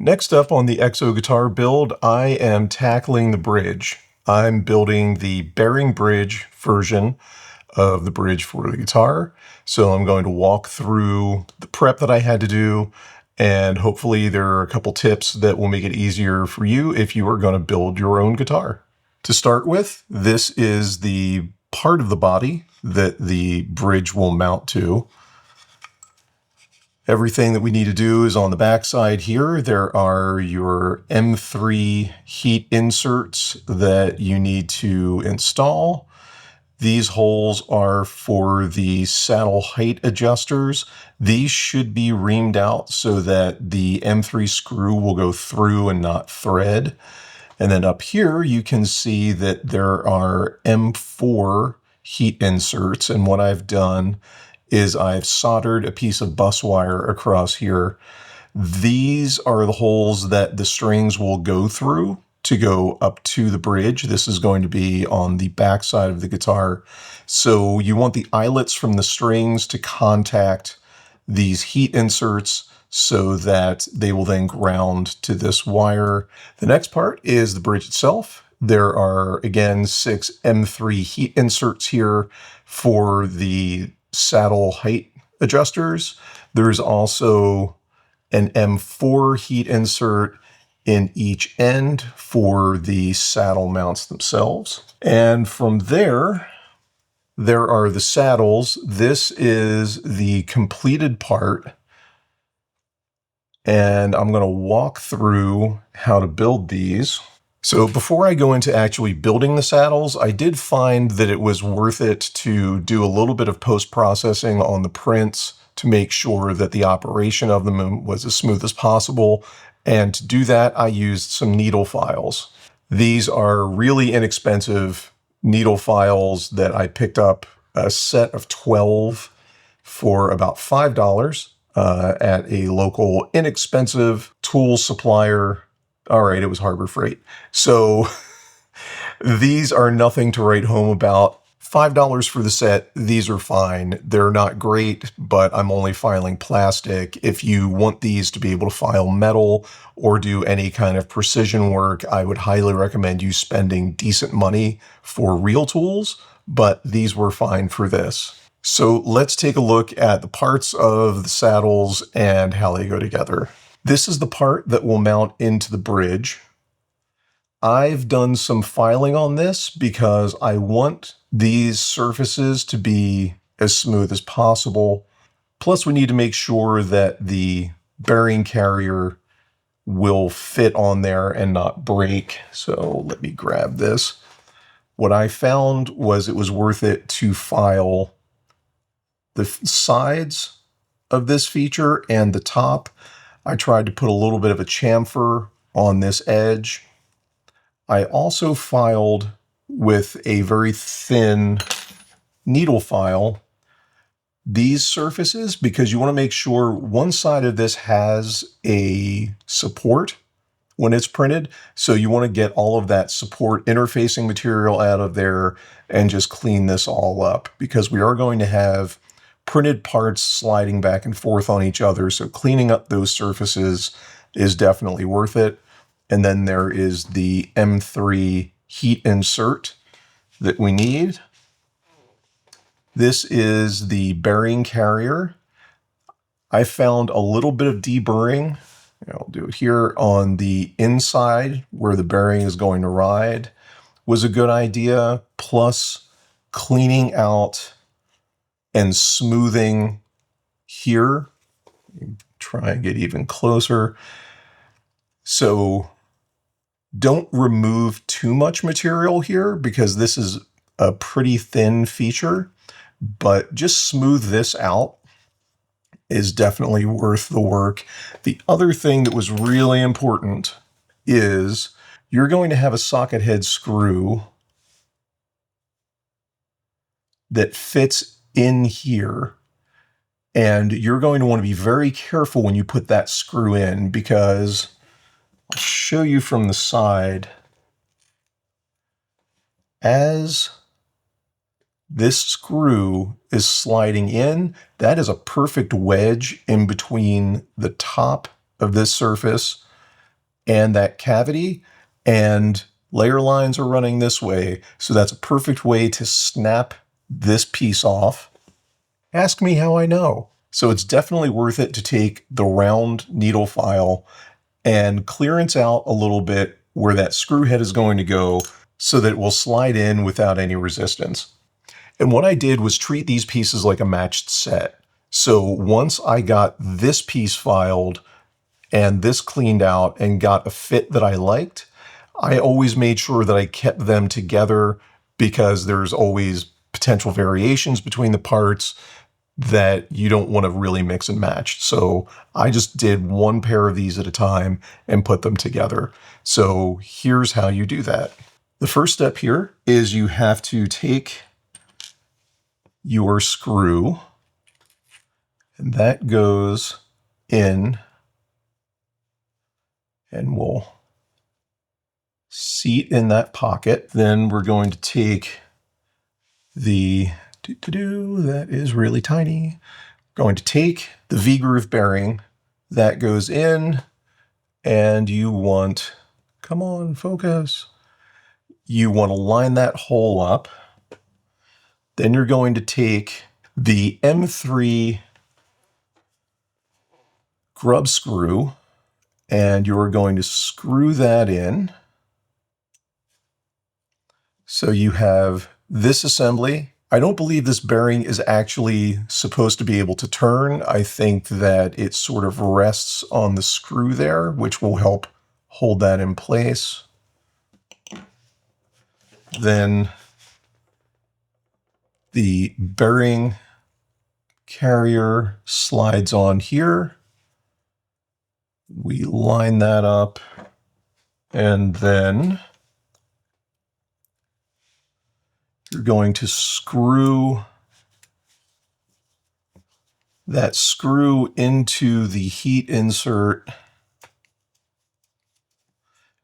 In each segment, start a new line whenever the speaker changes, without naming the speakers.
Next up on the ExoGuitar build, I am tackling the bridge. I'm building the bearing bridge version of the bridge for the guitar. So I'm going to walk through the prep that I had to do, and hopefully there are a couple tips that will make it easier for you if you are going to build your own guitar. To start with, this is the part of the body that the bridge will mount to. Everything that we need to do is on the back side here. There are your M3 heat inserts that you need to install. These holes are for the saddle height adjusters. These should be reamed out so that the M3 screw will go through and not thread. And then up here, you can see that there are M4 heat inserts. And what I've done is I've soldered a piece of bus wire across here. These are the holes that the strings will go through to go up to the bridge. This is going to be on the back side of the guitar. So you want the eyelets from the strings to contact these heat inserts so that they will then ground to this wire. The next part is the bridge itself. There are, again, 6 M3 heat inserts here for the saddle height adjusters. There's also an M4 heat insert in each end for the saddle mounts themselves. And from there are the saddles. This is the completed part. And I'm going to walk through how to build these. So before I go into actually building the saddles, I did find that it was worth it to do a little bit of post-processing on the prints to make sure that the operation of them was as smooth as possible. And to do that, I used some needle files. These are really inexpensive needle files that I picked up a set of 12 for about $5 at a local inexpensive tool supplier. All right, it was Harbor Freight. So these are nothing to write home about. $5 for the set. These are fine. They're not great, but I'm only filing plastic. If you want these to be able to file metal or do any kind of precision work, I would highly recommend you spending decent money for real tools, but these were fine for this. So let's take a look at the parts of the saddles and how they go together. This is the part that will mount into the bridge. I've done some filing on this because I want these surfaces to be as smooth as possible. Plus, we need to make sure that the bearing carrier will fit on there and not break. So let me grab this. What I found was it was worth it to file the sides of this feature and the top. I tried to put a little bit of a chamfer on this edge. I also filed with a very thin needle file these surfaces because you want to make sure one side of this has a support when it's printed. So you want to get all of that support interfacing material out of there and just clean this all up because we are going to have printed parts sliding back and forth on each other. So cleaning up those surfaces is definitely worth it. And then there is the M3 heat insert that we need. This is the bearing carrier. I found a little bit of deburring. I'll do it here on the inside where the bearing is going to ride was a good idea. Plus cleaning out and smoothing here. Try and get even closer. So don't remove too much material here because this is a pretty thin feature, but just smooth this out is definitely worth the work. The other thing that was really important is you're going to have a socket head screw that fits in here. And you're going to want to be very careful when you put that screw in because I'll show you from the side. As this screw is sliding in, that is a perfect wedge in between the top of this surface and that cavity, and layer lines are running this way. So that's a perfect way to snap this piece off. Ask me how I know. So it's definitely worth it to take the round needle file and clearance out a little bit where that screw head is going to go so that it will slide in without any resistance. And what I did was treat these pieces like a matched set. So once I got this piece filed and this cleaned out and got a fit that I liked, I always made sure that I kept them together because there's always potential variations between the parts that you don't want to really mix and match. So I just did one pair of these at a time and put them together. So here's how you do that. The first step here is you have to take your screw, and that goes in and will seat in that pocket. Then we're going to take the that is really tiny. Going to take the V-groove bearing that goes in, and you want, come on, focus. You want to line that hole up. Then you're going to take the M3 grub screw, and you're going to screw that in. So you have this assembly. I don't believe this bearing is actually supposed to be able to turn. I think that it sort of rests on the screw there, which will help hold that in place. Then the bearing carrier slides on here. We line that up, and then you're going to screw that screw into the heat insert.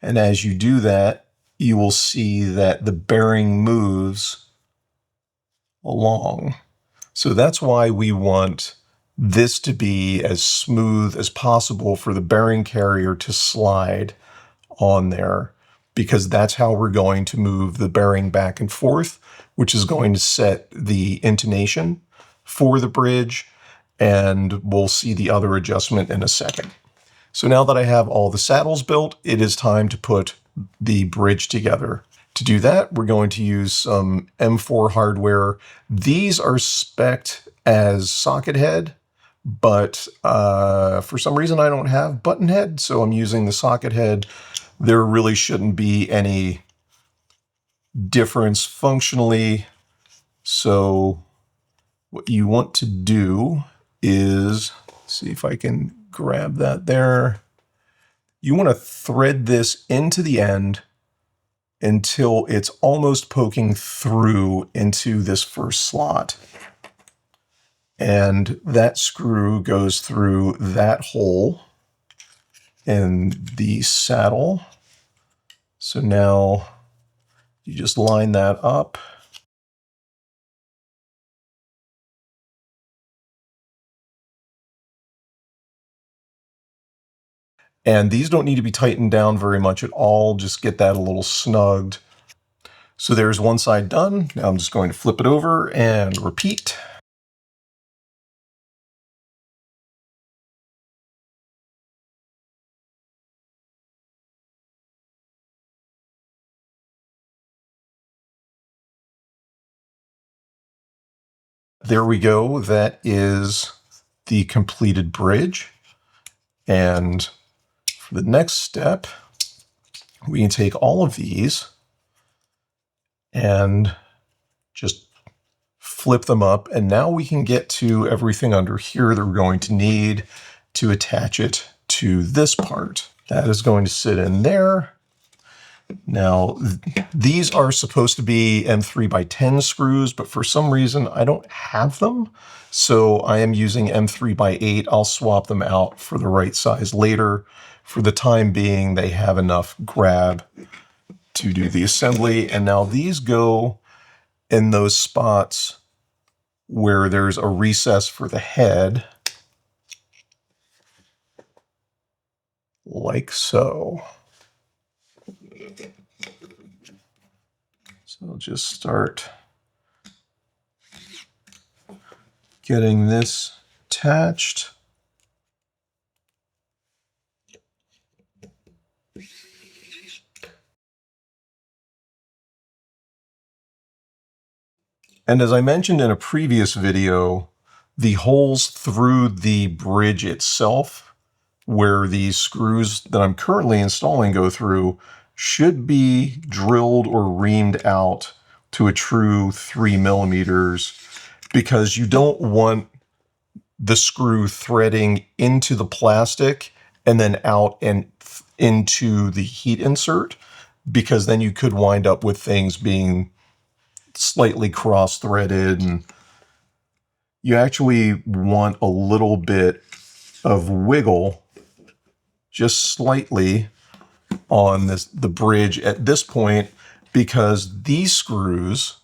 And as you do that, you will see that the bearing moves along. So that's why we want this to be as smooth as possible for the bearing carrier to slide on there, because that's how we're going to move the bearing back and forth, which is going to set the intonation for the bridge, and we'll see the other adjustment in a second. So now that I have all the saddles built, it is time to put the bridge together. To do that, we're going to use some M4 hardware. These are spec'd as socket head, but for some reason I don't have button head, so I'm using the socket head. There really shouldn't be any difference functionally. So what you want to do is, see if I can grab that there. You want to thread this into the end until it's almost poking through into this first slot. And that screw goes through that hole in the saddle. So now you just line that up. And these don't need to be tightened down very much at all. Just get that a little snugged. So there's one side done. Now I'm just going to flip it over and repeat. There we go. That is the completed bridge. And for the next step, we can take all of these and just flip them up. And now we can get to everything under here that we're going to need to attach it to this part. That is going to sit in there. Now, these are supposed to be M3x10 screws, but for some reason I don't have them. So I am using M3x8. I'll swap them out for the right size later. For the time being, they have enough grab to do the assembly. And now these go in those spots where there's a recess for the head. like so. So I'll just start getting this attached. And as I mentioned in a previous video, the holes through the bridge itself, where these screws that I'm currently installing go through, should be drilled or reamed out to a true 3 millimeters, because you don't want the screw threading into the plastic and then out and into the heat insert, because then you could wind up with things being slightly cross-threaded, and you actually want a little bit of wiggle, just slightly, on the bridge at this point, because these screws,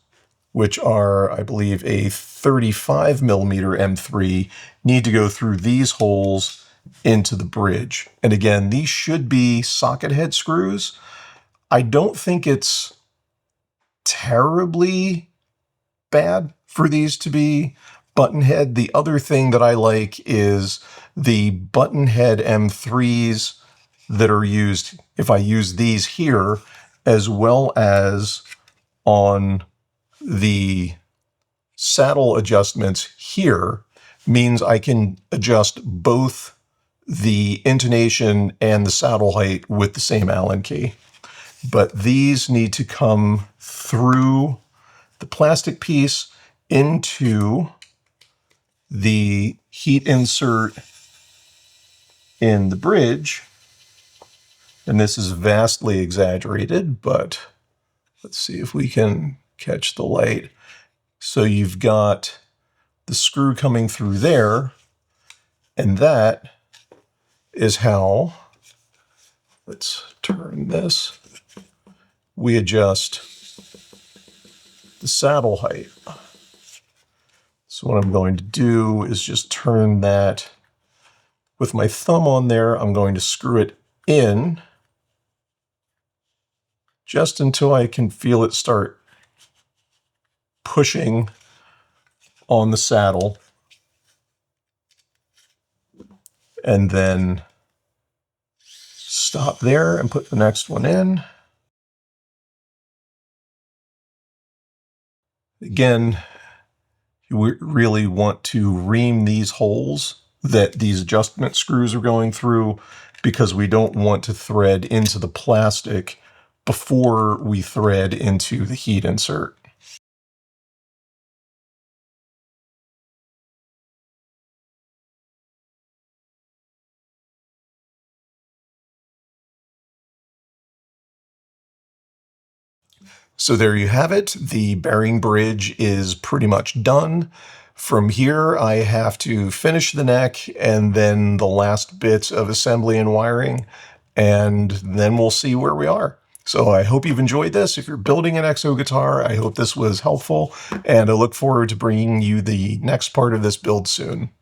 which are, I believe, a 35 millimeter M3, need to go through these holes into the bridge. And again, these should be socket head screws. I don't think it's terribly bad for these to be button head. The other thing that I like is the button head M3s that are used, if I use these here, as well as on the saddle adjustments here, means I can adjust both the intonation and the saddle height with the same Allen key. But these need to come through the plastic piece into the heat insert in the bridge. And this is vastly exaggerated, but let's see if we can catch the light. So you've got the screw coming through there, and that is how, let's turn this, we adjust the saddle height. So what I'm going to do is just turn that with my thumb on there. I'm going to screw it in just until I can feel it start pushing on the saddle, and then stop there and put the next one in. Again, you really want to ream these holes that these adjustment screws are going through, because we don't want to thread into the plastic before we thread into the heat insert. So there you have it. The bearing bridge is pretty much done. From here, I have to finish the neck and then the last bits of assembly and wiring, and then we'll see where we are. So I hope you've enjoyed this. If you're building an ExoGuitar, I hope this was helpful, and I look forward to bringing you the next part of this build soon.